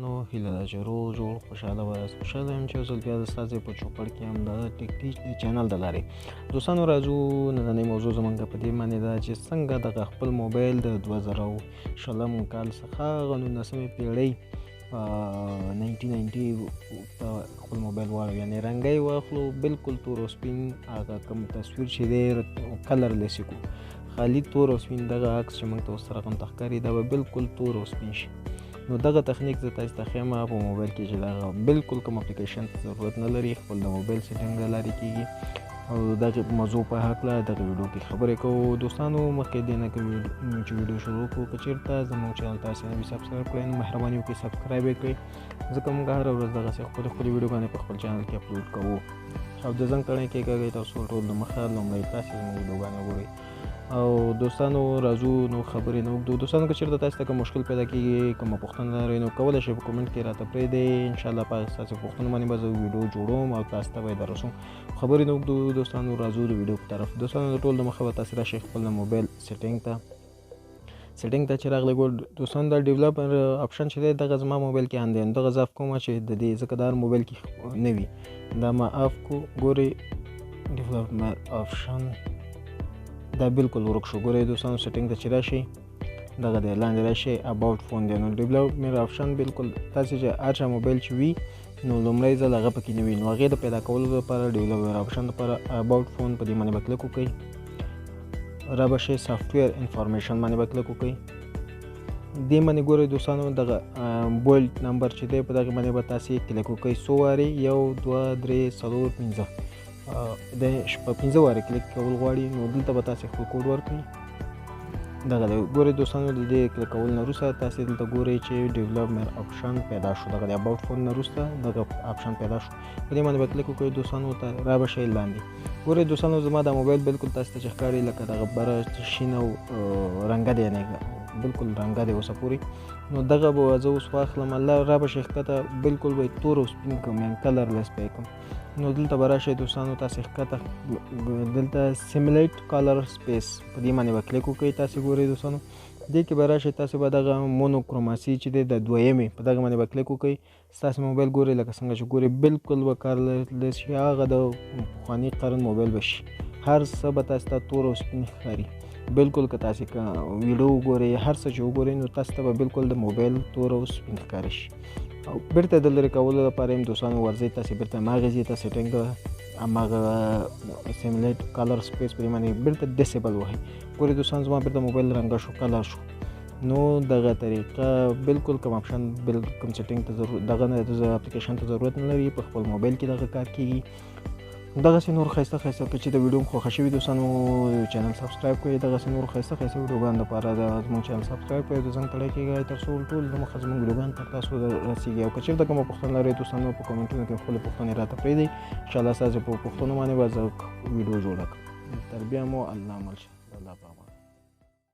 نو هیله ده چې روغ جوړ خوشحاله وایاست. خوشحاله یم چې یو ځل بیا د ستاسې په چوپړ کې هم د ټیکنالوجي چینل د لارې دوستانو راځو. نننۍ موضوع زموږ په دې باندې ده چې څنګه دغه خپل موبایل د 2020 کال څخه هغه 19مې پیړۍ 1990 ته خپل موبایل واړو، یعنې رنګی واخلو بالکل تور او سپین. هغه کوم تصویر چې دی کلر لیس کړو، خالي تور او سپین دغه عکس چې موږ ته اوس سره غونته ښکاري دا به بالکل تور او سپین شي. نو دغه تخنیک زه تاسو ته ښیم په موبایل کې چې دغه بالکل کوم اپلیکیشن ضرورت نه لري، خپل د موبایل سیټینګ له لارې کېږي. او دغه موضوع په هکله دغه ویډیو کې خبرې کوو. دوستانو مخکې دې نه چې ویډیو شروع کړو، که چېرته زموږ چینل تاسې نه وي سبسکرایب کړئ نو مهرباني وکړئ سبسکرایب یې کړئ، ځکه موږ هره ورځ دغسې ښکلې ویډیوګانې په خپل چینل کې اپلوډ کوو. او د زنګ تڼۍ کېکاږئ تر څو ټول د مخه لومړی تاسې زموږ ویډیوګانې وګورئ. او دوستانو راځو نو خبرې نه اوږدو. دوستانو که چېرته تاسو ته کوم مشکل پیدا کېږي، کومه پوښتنه لرئ نو کولی شئ په کومنټ کې راته پرېږدئ. انشاءالله په ستاسو پوښتنو باندې به زه ویډیو جوړوم او تاسو ته به یې دررسوم. خبرې نه اوږدو دوستانو، راځو د ویډیو په طرف. دوستانو د ټول د مخه به تاسې راشئ خپل د موبایل سیټینګ ته چې راغلی ګور دوستانو دا ډیولپر آپشن چې دی دغه زما موبایل کې هم دی. دغه زه اف کوم چې د دې ځکه دا هر موبایل کې نه وي، دا ما اف کو. ګورئ ډیولپمر آپشن دا بالکل ورک شو. ګورئ دوستانو سیټینګ ته چې راشئ دغه دی لاندې راشئ اباوټ فون دی. نو ډیولپمر آپشن بالکل تاسې چې هر چا موبایل چې وي نو لومړی ځل هغه پکې نه وي، نو هغې د پیدا کولو لپاره ډیولپمر آپشن لپاره اباوټ فون په دې باندې به کلک وکړئ. را به شئ سافټویر انفارمیشن باندې به کلک وکړئ. دې باندې ګورئ دوستانو دغه موبایل نمبر چې دی په دغې باندې به تاسې کلک وکړئ څو وارې 1 2 3 4 5 د 15 وارې کلیک کول غواړي نو دلته به تاسې خپل کوډ ورکړئ. دغه دی ګورئ دوستانو د دې کلیک کول نه وروسته تاسې دلته ګورئ چې ډیولپمر آپشن پیدا شو. دغه د اباوټ فون نه وروسته دغه آپشن پیدا شو، په دې باندې به کلیک وکړئ دوستانو. را به شئ لاندې. ګورئ دوستانو زما دا موبایل بالکل تاسو ته چې ښکاري لکه دغه بره شین او رنګه دی، یعنې بالکل رنګه دی اوسه پورې. نو دغه به زه اوس واخلم، را به شئ ښکته بالکل به یې تور او سپین کړم، یعنې کلر لیس به یې کړم. نو دلته به راشئ دوستانو تاسې ښکته دلته سیمولیټ کلر سپیس په دې باندې به کلیک وکړئ. تاسې ګورئ دوستانو دې کې به راشئ تاسې به دغه مونوکروماسي چې دی د دویمې په دغه باندې به کلیک وکړئ. ستاسې موبایل ګورئ لکه څنګه چې ګورئ بالکل به کلرلیس شي، هغه د پخواني قرن موبایل به شي. هر څه به تاسې ته تور او سپین ښکاري. بالکل که تاسې ویډیو وګورئ هر څه چې وګورئ نو تاسو ته به بالکل د موبایل تور او سپین ښکاره شي. او بیرته د لرې کولو لپاره هم دوستانو ورځئ تاسې بیرته هماغې ځای ته سیټینګ هماغه سیمولیټ کلر سپیس په دې باندې بیرته ډسیبل وهئ. ګورئ دوستانو زما بیرته موبایل رنګه شو، کلر شو. نو دغه طریقه بالکل کوم آپشن کوم سیټینګ ته دغه اپلیکیشن ته ضرورت نه لري، په خپل موبایل کې دغه کار کېږي. دغسې نور ښایسته که چې د ویډیو خوښه شوي دوستانو چینل سبسکرایب کړئ. دغسې نور ښایسته ویډیوګانو لپاره زموږ چینل سبسکرایب کړئ، د زنګ تڼۍ کېږئ تر څو ټول د مخه زموږ ویډیوګان تر تاسو رسېږي. او که چېرته کومه پوښتنه لرئ دوستانو په کومنټونو کې خپلې پوښتنې راته پرېږدئ، انشاءالله ستاسې په پوښتنو باندې به زه ویډیو جوړه کړم. تر بیا مو الله مل شه. الله په امان.